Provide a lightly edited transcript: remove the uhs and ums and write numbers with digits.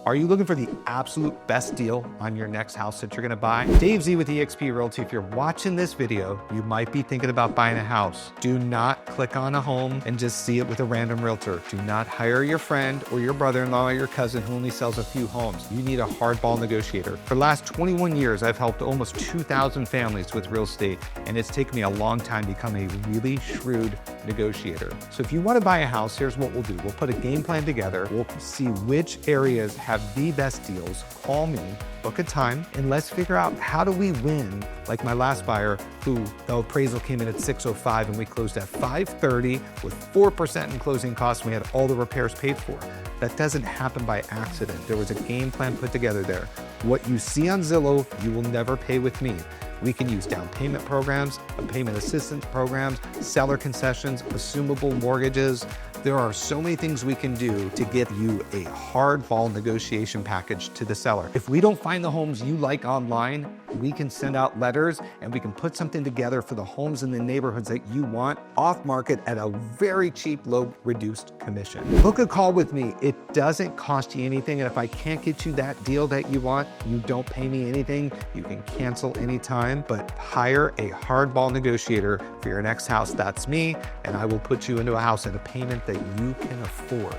Are you looking for the absolute best deal on your next house that you're gonna buy? Dave Z with eXp Realty. If you're watching this video, you might be thinking about buying a house. Do not click on a home and just see it with a random realtor. Do not hire your friend or your brother-in-law or your cousin who only sells a few homes. You need a hardball negotiator. For the last 21 years, I've helped almost 2,000 families with real estate, and it's taken me a long time to become a really shrewd negotiator. So if you want to buy a house, here's what we'll do. We'll put a game plan together. We'll see which areas have the best deals. Call me, book a time, and let's figure out how do we win, like my last buyer who the appraisal came in at 605 and we closed at 530 with 4% in closing costs. And we had all the repairs paid for. That doesn't happen by accident. There was a game plan put together there. What you see on Zillow, you will never pay with me. We can use down payment programs, payment assistance programs, seller concessions, assumable mortgages. There are so many things we can do to get you a hardball negotiation package to the seller. If we don't find the homes you like online, we can send out letters and we can put something together for the homes in the neighborhoods that you want off market at a very cheap, low, reduced commission. Book a call with me. It doesn't cost you anything. And if I can't get you that deal that you want, you don't pay me anything. You can cancel anytime, but hire a hardball negotiator for your next house. That's me. And I will put you into a house at a payment that you can afford.